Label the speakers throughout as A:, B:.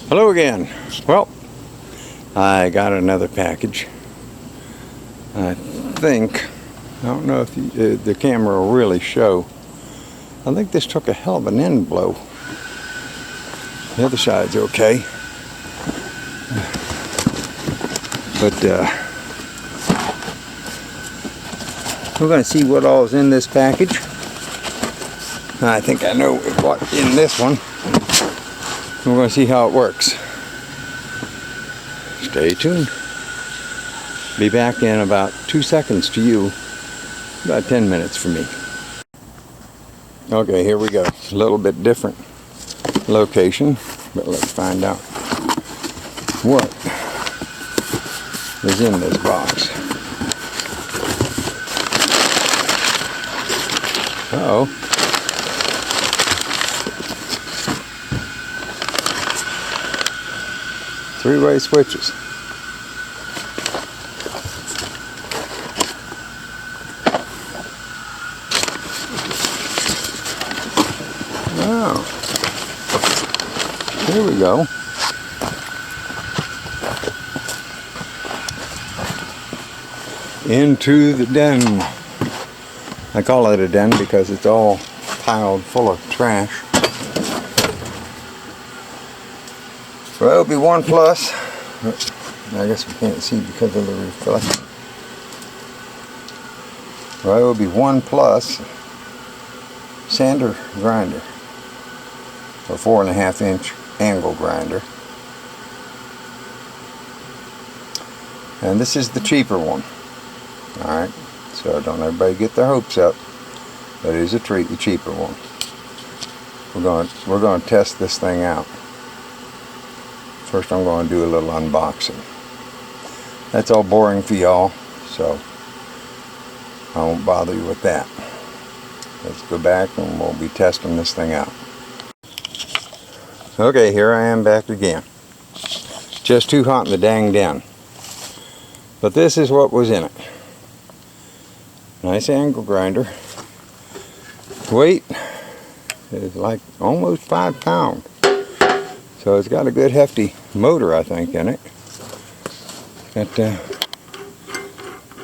A: Hello again. Well, I got another package. I don't know if the camera will really show. I think this took a hell of an end blow. The other side's okay. But we're going to see what all is in this package. I think I know what's in this one. We're going to see how it works. Stay tuned. Be back in about 2 seconds to you. About 10 minutes for me. Okay, here we go. A little bit different location, but let's find out what is in this box. Uh-oh. Three-way switches. Oh. Here we go. Into the den. I call it a den because it's all piled full of trash. Ryobi 1 Plus. I guess we can't see because of the reflection. Ryobi 1 Plus sander grinder, a 4.5-inch angle grinder. And this is the cheaper one. Alright, so don't everybody get their hopes up. But it is the cheaper one. We're going to test this thing out. First I'm going to do a little unboxing. That's all boring for y'all, so I won't bother you with that. Let's go back and we'll be testing this thing out. Okay, here I am back again. Just too hot in the dang den. But this is what was in it. Nice angle grinder. Weight is like almost 5 pounds. So it's got a good hefty motor, I think, in it.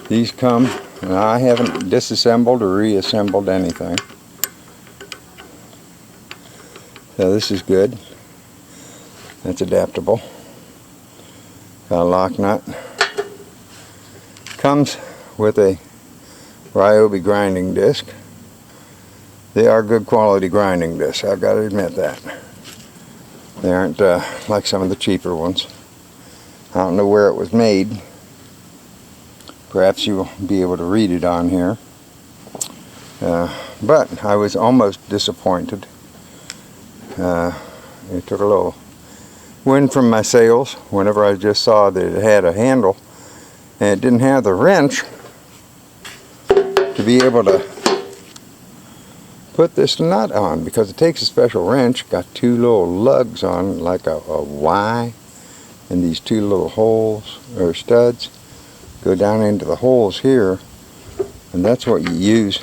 A: These come, and I haven't disassembled or reassembled anything. So this is good. That's adaptable. Got a lock nut. Comes with a Ryobi grinding disc. They are good quality grinding discs, I've got to admit that. They aren't like some of the cheaper ones. I don't know where it was made. Perhaps you'll be able to read it on here. But I was almost disappointed. It took a little wind from my sails whenever I just saw that it had a handle and it didn't have the wrench to be able to put this nut on, because it takes a special wrench. Got two little lugs on, like a Y, and these two little holes or studs go down into the holes here, and that's what you use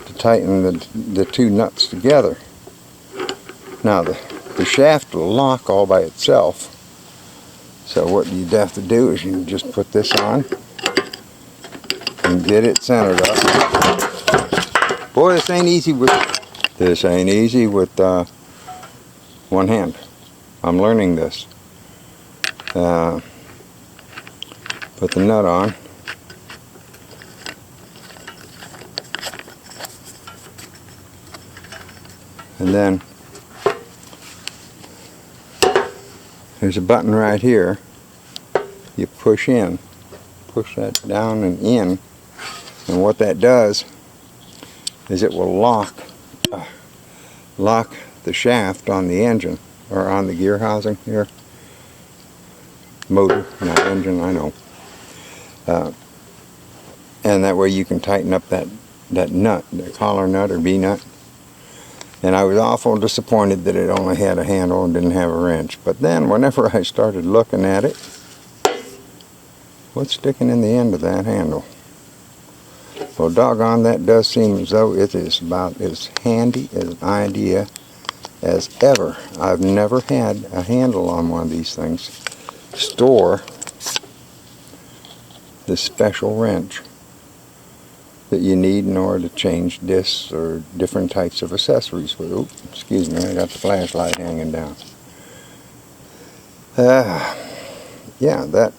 A: to tighten the two nuts together. Now the shaft will lock all by itself, so what you'd have to do is you just put this on and get it centered up. Boy, this ain't easy with one hand. I'm learning this. Put the nut on. And then there's a button right here. You push that down and in, and what that does is it will lock the shaft on the engine, or on the gear housing here. Motor, not engine, I know. And that way you can tighten up that nut, the collar nut or B-nut. And I was awful disappointed that it only had a handle and didn't have a wrench. But then whenever I started looking at it, what's sticking in the end of that handle? Well, doggone, that does seem as though it is about as handy as an idea as ever. I've never had a handle on one of these things store the special wrench that you need in order to change discs or different types of accessories. Oops, excuse me, I got the flashlight hanging down. Yeah, that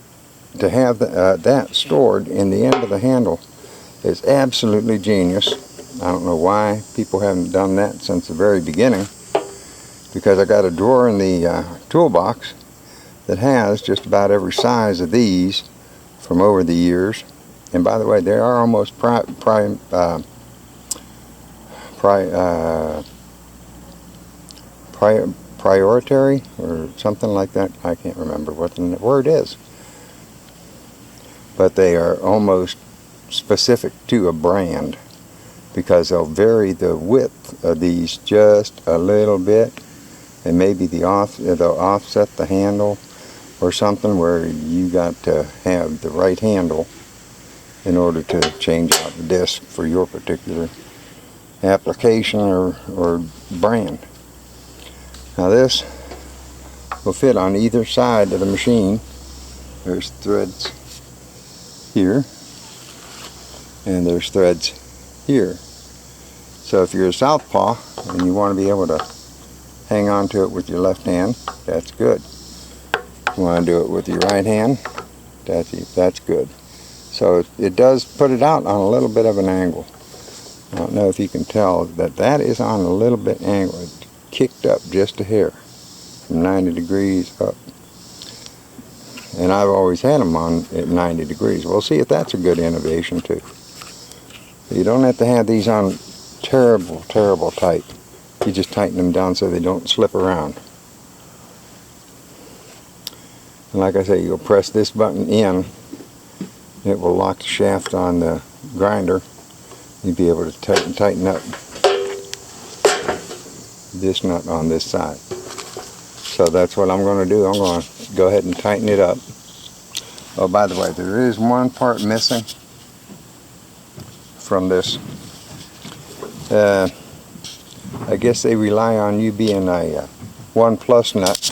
A: to have that stored in the end of the handle is absolutely genius. I don't know why people haven't done that since the very beginning, because I got a drawer in the toolbox that has just about every size of these from over the years. And by the way, they are almost priority or something like that. I can't remember what the word is. But they are almost specific to a brand, because they'll vary the width of these just a little bit, and maybe they'll offset the handle or something, where you got to have the right handle in order to change out the disc for your particular application or brand. Now this will fit on either side of the machine. There's threads here and there's threads here. So if you're a southpaw and you want to be able to hang on to it with your left hand, that's good. If you want to do it with your right hand, that's good. So it does put it out on a little bit of an angle. I don't know if you can tell that that is on a little bit angle. It's kicked up just a hair from 90 degrees up. And I've always had them on at 90 degrees. We'll see if that's a good innovation too. You don't have to have these on terrible tight. You just tighten them down so they don't slip around. And like I say, you'll press this button in, it will lock the shaft on the grinder. You'll be able to tighten up this nut on this side. So that's what I'm going to do. I'm going to go ahead and tighten it up. Oh, by the way, there is one part missing from this. I guess they rely on you being a 1+ nut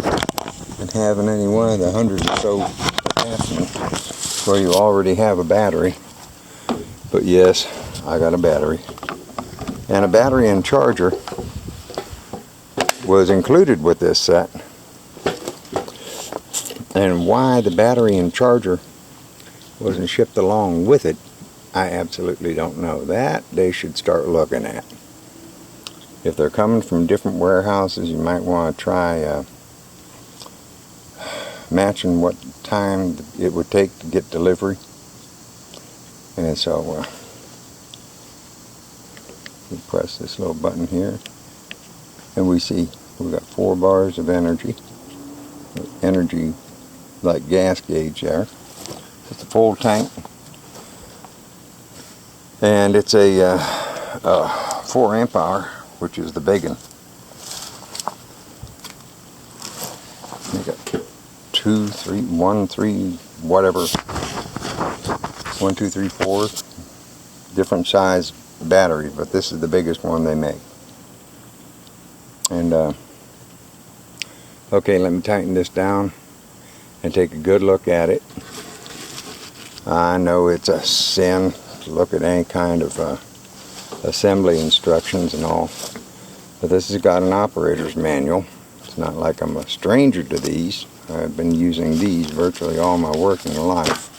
A: and having any one of the 100 or so attachments where you already have a battery. But yes, I got a battery. And a battery and charger was included with this set. And why the battery and charger wasn't shipped along with it, I absolutely don't know. That they should start looking at. If they're coming from different warehouses, you might want to try matching what time it would take to get delivery. And so we press this little button here, and we see we've got 4 bars of energy like gas gauge there. It's a full tank, and it's a 4 amp hour, which is the big one. You got 2, 3, 1, 3, whatever, 1, 2, 3, 4 different size batteries, but this is the biggest one they make. And okay, let me tighten this down and take a good look at it. I know it's a sin to look at any kind of assembly instructions and all, but this has got an operator's manual. It's not like I'm a stranger to these. I've been using these virtually all my working life.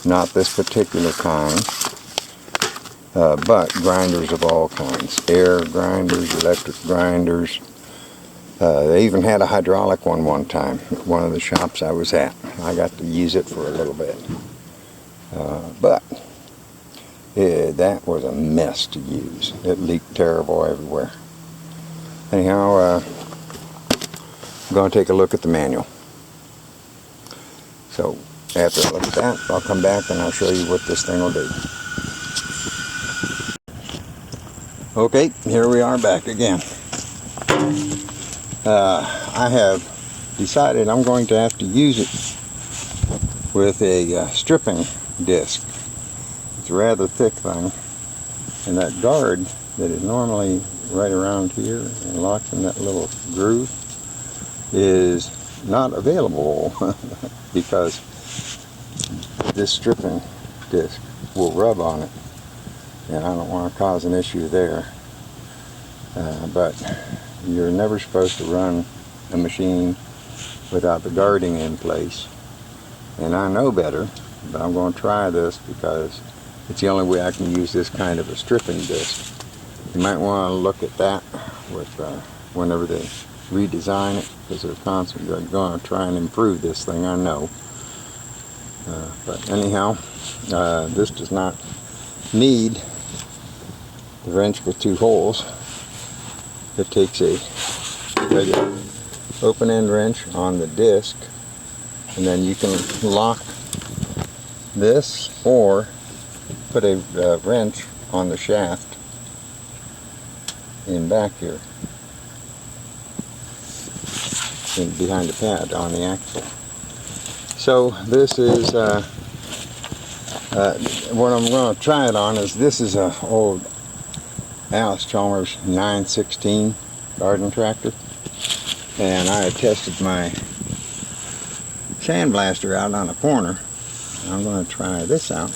A: Not this particular kind, but grinders of all kinds. Air grinders, electric grinders. They even had a hydraulic one time at one of the shops I was at. I got to use it for a little bit. But that was a mess to use. It leaked terrible everywhere. Anyhow, I'm going to take a look at the manual. So after I look at that, I'll come back and I'll show you what this thing will do. Okay, here we are back again. I have decided I'm going to have to use it with a stripping disc. It's a rather thick thing, and that guard that is normally right around here and locks in that little groove is not available because this stripping disc will rub on it, and I don't want to cause an issue there. But you're never supposed to run a machine without the guarding in place, and I know better, but I'm going to try this because it's the only way I can use this kind of a stripping disc. You might want to look at that with whenever they redesign it, because they're constantly going to try and improve this thing, I know. But anyhow, this does not need the wrench with 2 holes. It takes a regular open end wrench on the disc, and then you can lock this or put a wrench on the shaft in back here, behind the pad on the axle. So this is what I'm going to try it on is, this is a old Alice Chalmers 916 garden tractor, and I had tested my sandblaster out on a corner. I'm going to try this out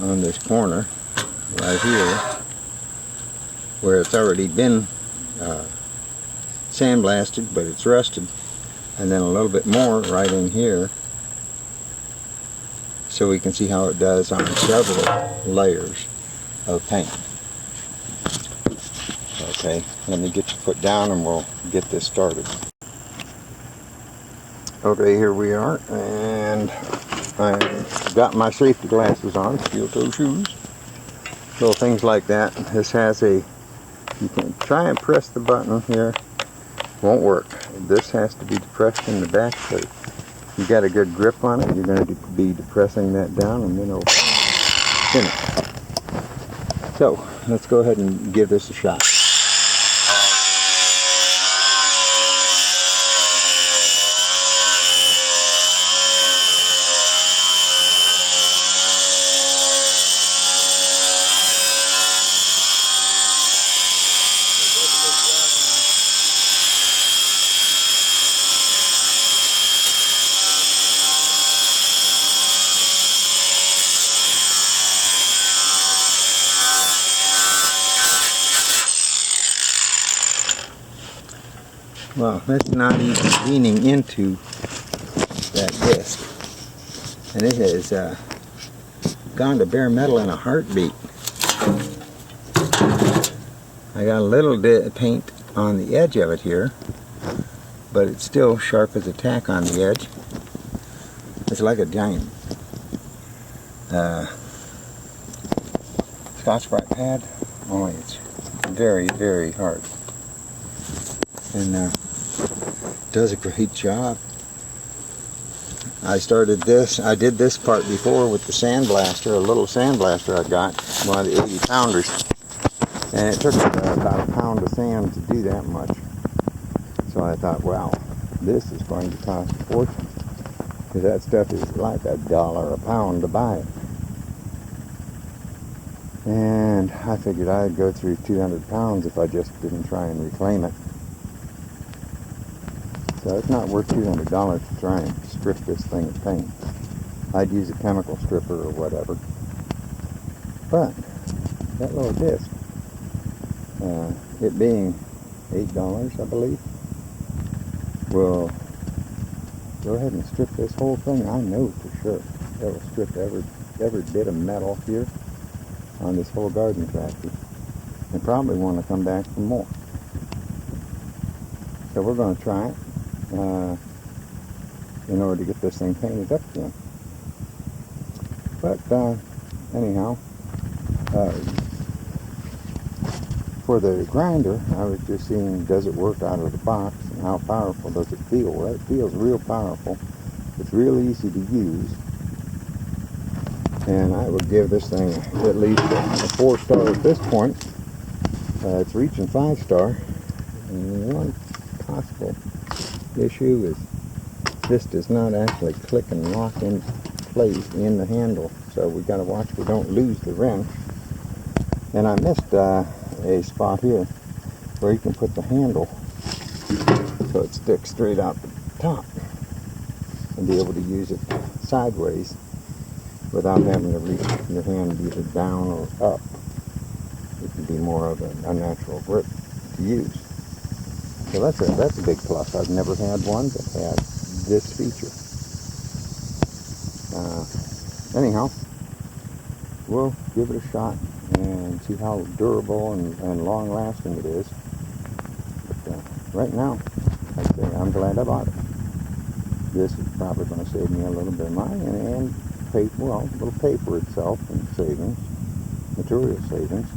A: on this corner right here, where it's already been sandblasted, but it's rusted, and then a little bit more right in here, so we can see how it does on several layers of paint. Okay, let me get your foot down and we'll get this started. Okay, here we are, and I got my safety glasses on, steel toe shoes, little things like that. This has a, you can try and press the button here, won't work. This has to be depressed in the back, so you got a good grip on it. You're going to be depressing that down, and then it'll spin it. So let's go ahead and give this a shot. Well, that's not even leaning into that disc, and it has gone to bare metal in a heartbeat. I got a little bit of paint on the edge of it here, but it's still sharp as a tack on the edge. It's like a giant Scotch-Brite pad, only it's very, very hard. And does a great job. I started this, I did this part before with the sandblaster, a little sandblaster I got, one of the 80 pounders. And it took about a pound of sand to do that much. So I thought, wow, this is going to cost a fortune, because that stuff is like $1 a pound to buy it. And I figured I'd go through 200 pounds if I just didn't try and reclaim it. So it's not worth $200 to try and strip this thing of paint. I'd use a chemical stripper or whatever. But that little disc, it being $8, I believe, will go ahead and strip this whole thing. I know for sure it will strip every bit of metal here on this whole garden tractor, and probably want to come back for more. So we're going to try it in order to get this thing painted up again. But anyhow, for the grinder, I was just seeing, does it work out of the box, and how powerful does it feel? Well, it feels real powerful. It's real easy to use, and I would give this thing at least a 4-star at this point. It's reaching 5-star, and one possible issue is this does not actually click and lock in place in the handle, so we got to watch we don't lose the wrench. And I missed a spot here where you can put the handle so it sticks straight out the top and be able to use it sideways without having to reach your hand either down or up. It can be more of a natural grip to use. So that's a big plus. I've never had one that had this feature. Anyhow, we'll give it a shot and see how durable and long-lasting it is. But right now, I'd say I'm glad I bought it. This is probably going to save me a little bit of money and pay, well, a little pay for itself in savings, material savings.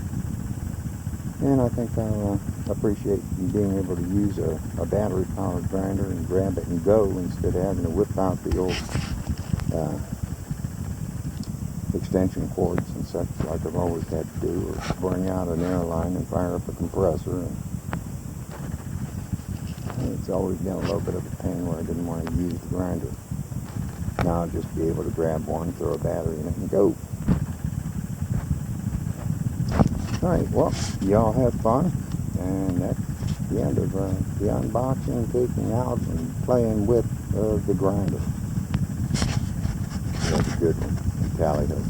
A: And I think I'll appreciate being able to use a battery-powered grinder and grab it and go instead of having to whip out the old extension cords and such like I've always had to do, or bring out an air line and fire up a compressor. And it's always been a little bit of a pain where I didn't want to use the grinder. Now I'll just be able to grab one, throw a battery in it, and go. Alright, well, y'all have fun, and that's the end of the unboxing, taking out, and playing with the grinder. That's a good one. Tally ho.